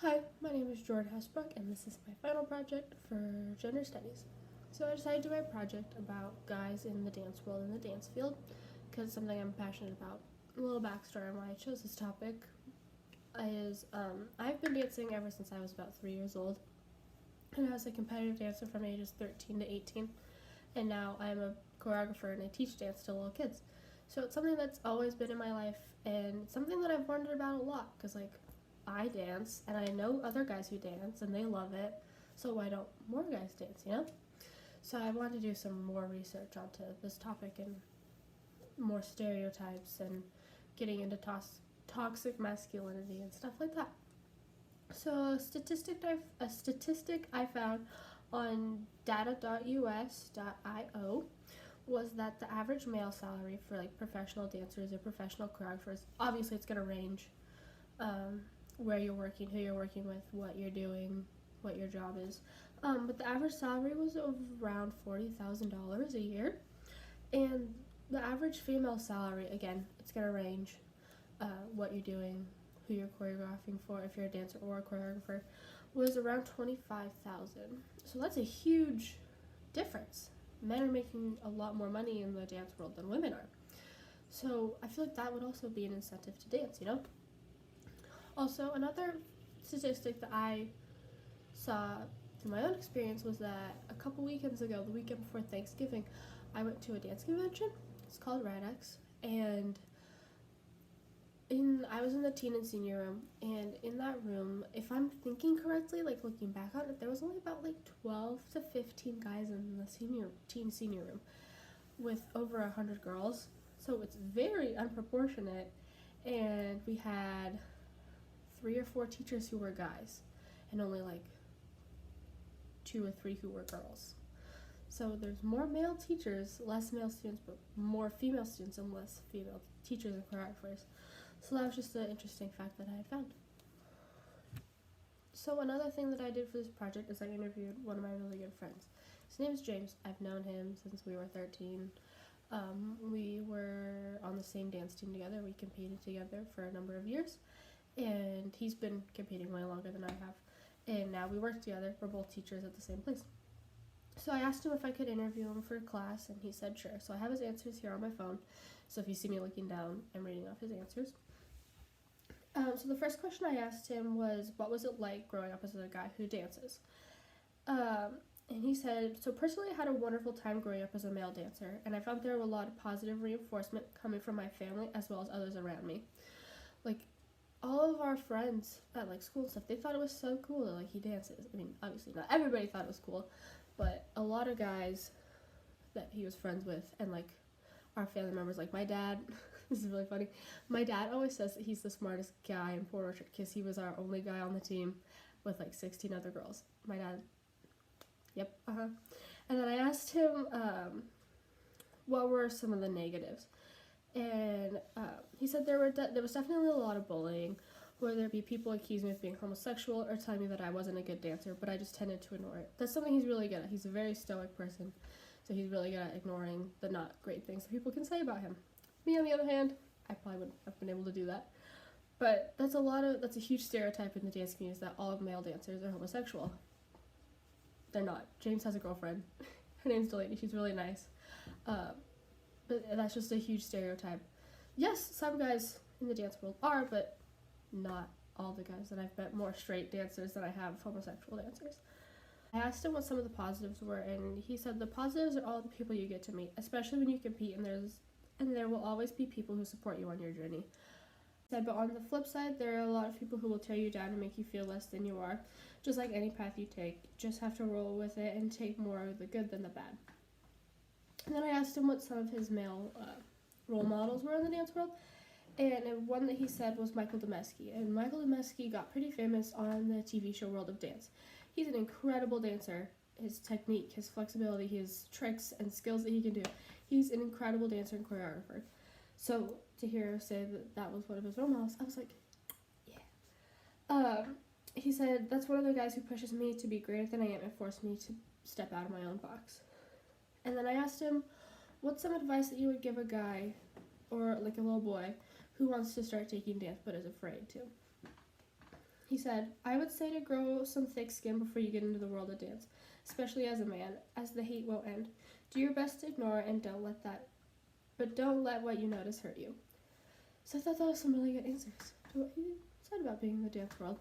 Hi, my name is Jordan Hasbrook, and this is my final project for gender studies. So I decided to do my project about guys in the dance world and the dance field because it's something I'm passionate about. A little backstory on why I chose this topic is I've been dancing ever since I was about 3 years old, and I was a competitive dancer from ages 13 to 18, and now I'm a choreographer and I teach dance to little kids. So it's something that's always been in my life, and it's something that I've wondered about a lot because, I dance and I know other guys who dance and they love it, so why don't more guys dance? So I wanted to do some more research onto this topic and more stereotypes and getting into toxic masculinity and stuff like that. So a statistic I found on data.us.io was that the average male salary for professional dancers or professional choreographers, obviously it's going to range, where you're working, who you're working with, what you're doing, what your job is. But the average salary was around $40,000 a year, and the average female salary, again, it's going to range, what you're doing, who you're choreographing for, if you're a dancer or a choreographer, was around 25,000. So that's a huge difference. Men are making a lot more money in the dance world than women are. So I feel like that would also be an incentive to dance. Also, another statistic that I saw through my own experience was that a couple weekends ago, the weekend before Thanksgiving, I went to a dance convention. It's called RADX, and I was in the teen and senior room, and in that room, if I'm thinking correctly, looking back on it, there was only about 12 to 15 guys in the senior room with over 100 girls. So it's very unproportionate, and we had 3 or 4 teachers who were guys and only 2 or 3 who were girls. So there's more male teachers, less male students, but more female students and less female teachers and choreographers. So that was just an interesting fact that I had found. So another thing that I did for this project is I interviewed one of my really good friends. His name is James. I've known him since we were 13. We were on the same dance team together. We competed together for a number of years, and he's been competing way longer than I have. And now we work together. We're both teachers at the same place. So I asked him if I could interview him for class, and he said sure. So I have his answers here on my phone. So if you see me looking down, I'm reading off his answers. So the first question I asked him was, what was it like growing up as a guy who dances? And he said, so personally I had a wonderful time growing up as a male dancer, and I found there were a lot of positive reinforcement coming from my family as well as others around me. All of our friends at school and stuff, they thought it was so cool that he dances. I mean, obviously not everybody thought it was cool, but a lot of guys that he was friends with and our family members, my dad, this is really funny. My dad always says that he's the smartest guy in Port Orchard because he was our only guy on the team with 16 other girls. My dad, yep, And then I asked him what were some of the negatives. And he said there was definitely a lot of bullying, where there'd be people accusing me of being homosexual or telling me that I wasn't a good dancer, but I just tended to ignore it. That's something he's really good at. He's a very stoic person, so he's really good at ignoring the not great things that people can say about him. Me, on the other hand, I probably wouldn't have been able to do that. But that's a huge stereotype in the dance community, is that all male dancers are homosexual. They're not. James has a girlfriend. Her name's Delaney. She's really nice. But that's just a huge stereotype. Yes, some guys in the dance world are, but not all the guys. And I've met more straight dancers than I have homosexual dancers. I asked him what some of the positives were, and he said the positives are all the people you get to meet, especially when you compete, and there will always be people who support you on your journey. He said, but on the flip side, there are a lot of people who will tear you down and make you feel less than you are. Just like any path you take, you just have to roll with it and take more of the good than the bad. And then I asked him what some of his male role models were in the dance world, and one that he said was Michael Demesky. And Michael Demesky got pretty famous on the TV show World of Dance. He's an incredible dancer. His technique, his flexibility, his tricks and skills that he can do. He's an incredible dancer and choreographer. So to hear her say that was one of his role models, I was like, yeah. He said, that's one of the guys who pushes me to be greater than I am and forced me to step out of my own box. And then I asked him, what's some advice that you would give a guy or a little boy who wants to start taking dance but is afraid to? He said, I would say to grow some thick skin before you get into the world of dance, especially as a man, as the hate won't end. Do your best to ignore it and don't let what you notice hurt you. So I thought that was some really good answers to what he said about being in the dance world.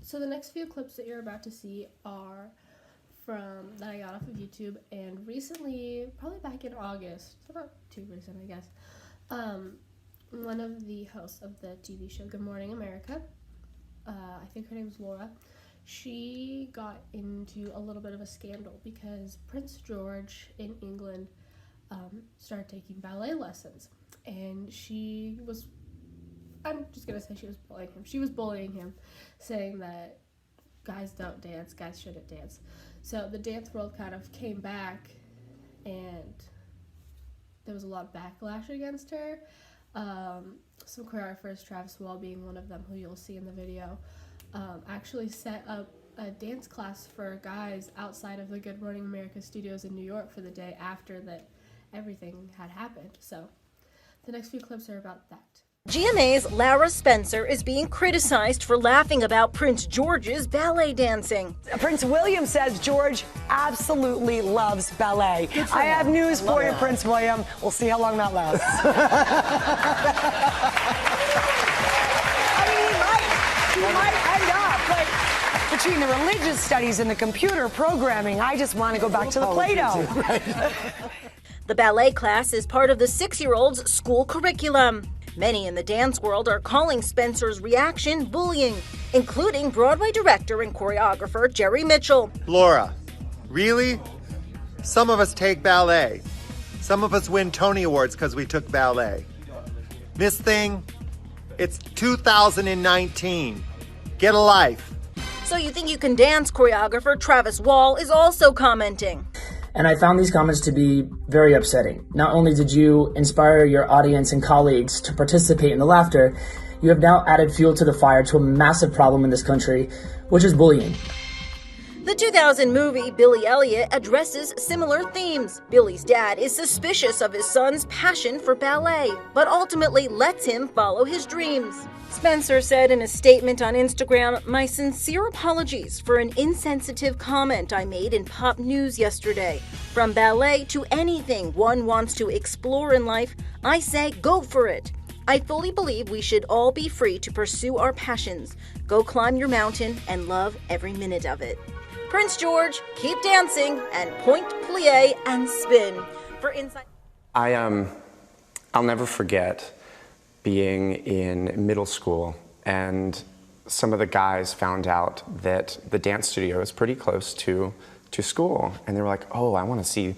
So the next few clips that you're about to see are that I got off of YouTube, and recently, probably back in August, so not too recent, I guess, one of the hosts of the TV show Good Morning America, I think her name is Laura, she got into a little bit of a scandal because Prince George in England started taking ballet lessons, and I'm just going to say she was bullying him. She was bullying him, saying that guys don't dance, guys shouldn't dance. So the dance world kind of came back, and there was a lot of backlash against her. Some choreographers, Travis Wall being one of them, who you'll see in the video, actually set up a dance class for guys outside of the Good Morning America studios in New York for the day after that everything had happened. So the next few clips are about that. GMA's Lara Spencer is being criticized for laughing about Prince George's ballet dancing. Prince William says George absolutely loves ballet. I have news for you, Prince William. We'll see how long that lasts. I mean, he might end up, but between the religious studies and the computer programming, I just want to go back to the Play-Doh. The ballet class is part of the 6-year-old's school curriculum. Many in the dance world are calling Spencer's reaction bullying, including Broadway director and choreographer Jerry Mitchell. Laura, really? Some of us take ballet. Some of us win Tony Awards because we took ballet. Miss Thing, it's 2019. Get a life. So You Think You Can Dance choreographer Travis Wall is also commenting. And I found these comments to be very upsetting. Not only did you inspire your audience and colleagues to participate in the laughter, you have now added fuel to the fire to a massive problem in this country, which is bullying. The 2000 movie Billy Elliot addresses similar themes. Billy's dad is suspicious of his son's passion for ballet, but ultimately lets him follow his dreams. Spencer said in a statement on Instagram, "My sincere apologies for an insensitive comment I made in pop news yesterday. From ballet to anything one wants to explore in life, I say go for it. I fully believe we should all be free to pursue our passions. Go climb your mountain and love every minute of it." Prince George, keep dancing and point, plie, and spin. For Insight. I'll never forget being in middle school, and some of the guys found out that the dance studio is pretty close to school, and they were like, "Oh, I want to see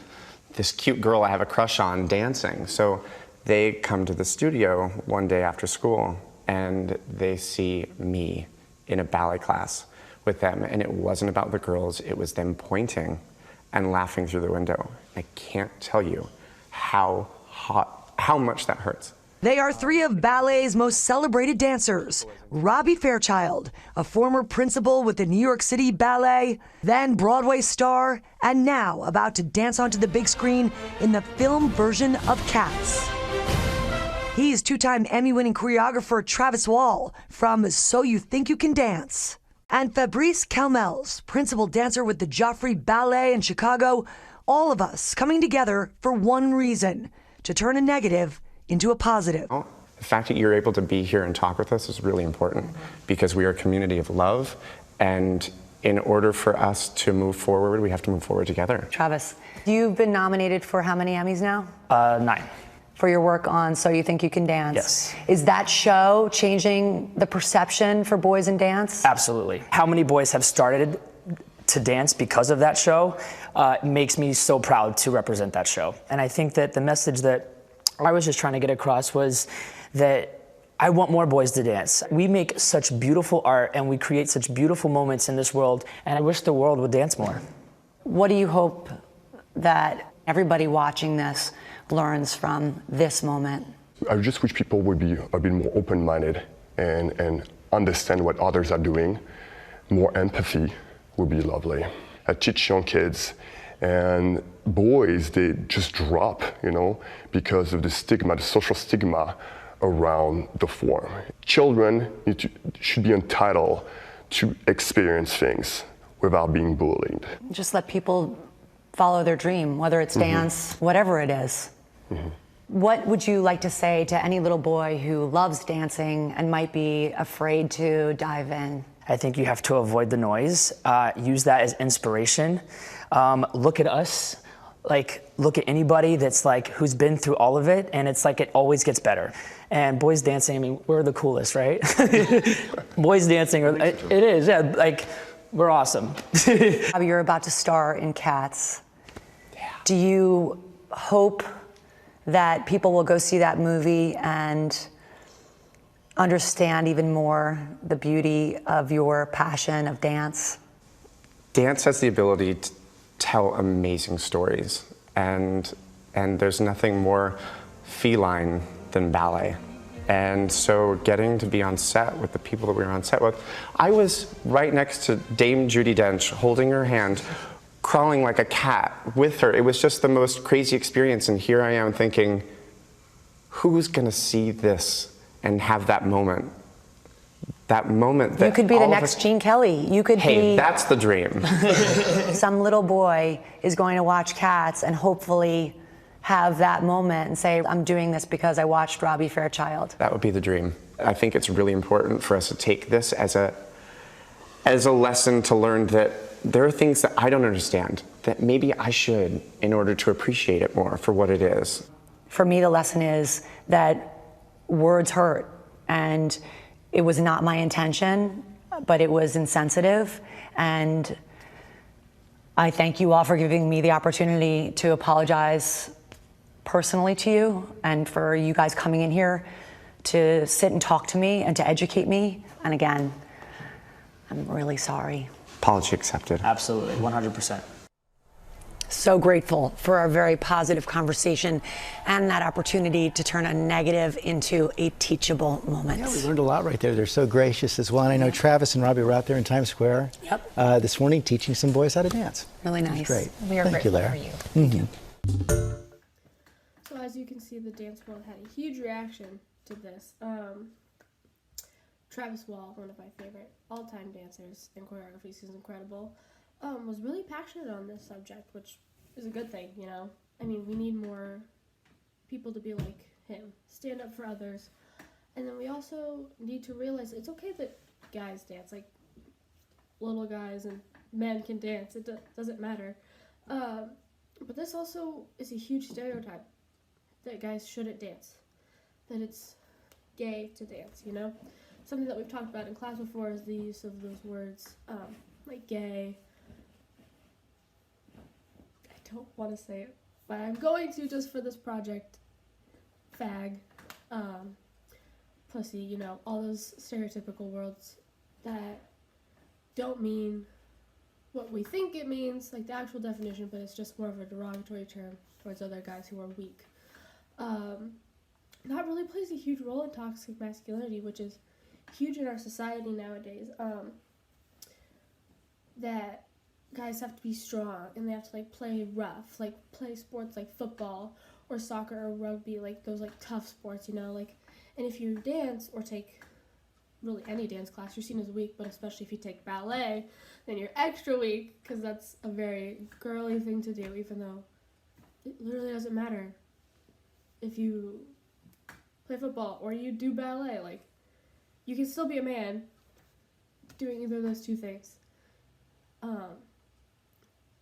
this cute girl I have a crush on dancing." So they come to the studio one day after school, and they see me in a ballet class with them, and it wasn't about the girls, it was them pointing and laughing through the window. I can't tell you how much that hurts. They are three of ballet's most celebrated dancers. Robbie Fairchild, a former principal with the New York City Ballet, then Broadway star, and now about to dance onto the big screen in the film version of Cats. He's two-time Emmy-winning choreographer Travis Wall from So You Think You Can Dance. And Fabrice Calmels, principal dancer with the Joffrey Ballet in Chicago. All of us coming together for one reason, to turn a negative into a positive. The fact that you're able to be here and talk with us is really important because we are a community of love, and in order for us to move forward, we have to move forward together. Travis, you've been nominated for how many Emmys now? 9. For your work on So You Think You Can Dance. Yes. Is that show changing the perception for boys in dance? Absolutely. How many boys have started to dance because of that show makes me so proud to represent that show. And I think that the message that I was just trying to get across was that I want more boys to dance. We make such beautiful art and we create such beautiful moments in this world, and I wish the world would dance more. What do you hope that everybody watching this learns from this moment? I just wish people would be a bit more open-minded and understand what others are doing. More empathy would be lovely. I teach young kids, and boys, they just drop, because of the stigma, the social stigma around the form. Children should be entitled to experience things without being bullied. Just let people follow their dream, whether it's dance, whatever it is. What would you like to say to any little boy who loves dancing and might be afraid to dive in? I think you have to avoid the noise, use that as inspiration. Look at us, like look at anybody that's like, who's been through all of it, and it's like it always gets better. And boys dancing, I mean, we're the coolest, right? Boys dancing, it is, yeah, like we're awesome. You're about to star in Cats. Yeah. Do you hope that people will go see that movie and understand even more the beauty of your passion of dance? Dance has the ability to tell amazing stories, and there's nothing more feline than ballet. And so getting to be on set with the people that we were on set with, I was right next to Dame Judi Dench, holding her hand, crawling like a cat with her. It was just the most crazy experience, and here I am thinking, who's gonna see this and have that moment? That moment that you could be the next Gene Kelly. You could hey, be. That's the dream. Some little boy is going to watch Cats and hopefully have that moment and say, I'm doing this because I watched Robbie Fairchild. That would be the dream. I think it's really important for us to take this as a lesson to learn that there are things that I don't understand that maybe I should in order to appreciate it more for what it is. For me, the lesson is that words hurt, and it was not my intention, but it was insensitive. And I thank you all for giving me the opportunity to apologize personally to you, and for you guys coming in here to sit and talk to me and to educate me. And again, I'm really sorry. Apology accepted. Absolutely, 100%. So grateful for our very positive conversation and that opportunity to turn a negative into a teachable moment. Yeah, we learned a lot right there. They're so gracious as well. And I know Travis and Robbie were out there in Times Square this morning teaching some boys how to dance. Really nice. Great. We are Thank you, grateful Lara. for you. Thank you. So as you can see, the dance world had a huge reaction to this. Travis Wall, one of my favorite all-time dancers, and choreography is incredible, was really passionate on this subject, which is a good thing, you know? I mean, we need more people to be like him, stand up for others. And then we also need to realize it's okay that guys dance, like little guys and men can dance, it doesn't matter. But this also is a huge stereotype that guys shouldn't dance, that it's gay to dance, you know? Something that we've talked about in class before is the use of those words, like gay. I don't want to say it, but I'm going to just for this project. Fag, pussy, you know, all those stereotypical words that don't mean what we think it means, like the actual definition, but it's just more of a derogatory term towards other guys who are weak. That really plays a huge role in toxic masculinity, which is huge in our society nowadays. That guys have to be strong and they have to like play rough, like play sports like football or soccer or rugby, like those like tough sports, you know, like. And if you dance or take really any dance class, you're seen as weak, but especially if you take ballet, then you're extra weak, because that's a very girly thing to do, even though it literally doesn't matter if you play football or you do ballet. Like, you can still be a man doing either of those two things.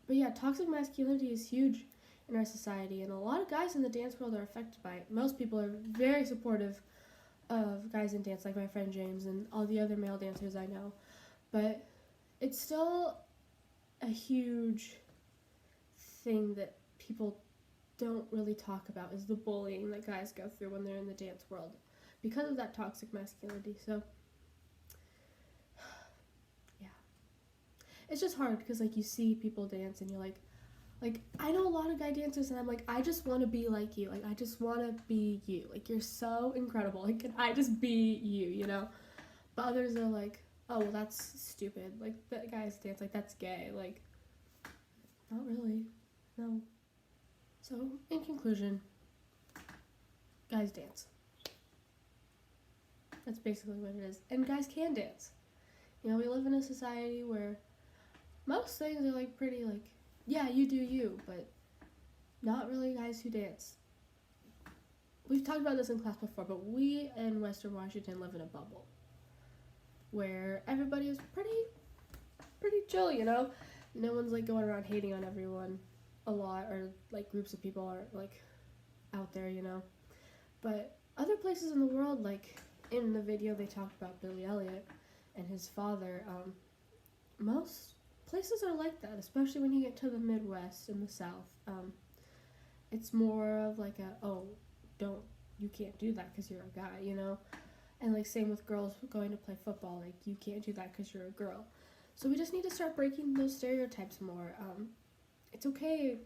But yeah, toxic masculinity is huge in our society, and a lot of guys in the dance world are affected by it. Most people are very supportive of guys in dance, like my friend James and all the other male dancers I know. But it's still a huge thing that people don't really talk about, is the bullying that guys go through when they're in the dance world because of that toxic masculinity. So yeah, it's just hard because like you see people dance and you're like I know a lot of guy dancers and I'm like, I just want to be like you, like I just want to be you, like you're so incredible, like can I just be you, you know? But others are like, oh well, that's stupid, like that guys dance, like that's gay, like not really, no. So in conclusion, guys dance. That's basically what it is. And guys can dance. You know, we live in a society where most things are like pretty like, yeah, you do you, but not really guys who dance. We've talked about this in class before, but we in Western Washington live in a bubble where everybody is pretty chill, you know? No one's like going around hating on everyone a lot, or like groups of people are like out there, you know? But other places in the world, like in the video they talked about Billy Elliot and his father, most places are like that, especially when you get to the Midwest and the South. It's more of like you can't do that because you're a guy, you know? And like same with girls going to play football, like you can't do that because you're a girl. So we just need to start breaking those stereotypes more. It's okay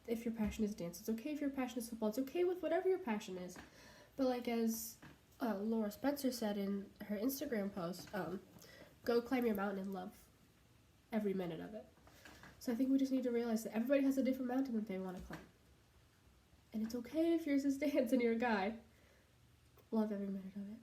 if your passion is dance. It's okay if your passion is football. It's okay with whatever your passion is. But like as Laura Spencer said in her Instagram post, go climb your mountain and love every minute of it. So I think we just need to realize that everybody has a different mountain that they want to climb. And it's okay if yours is dance and you're a guy. Love every minute of it.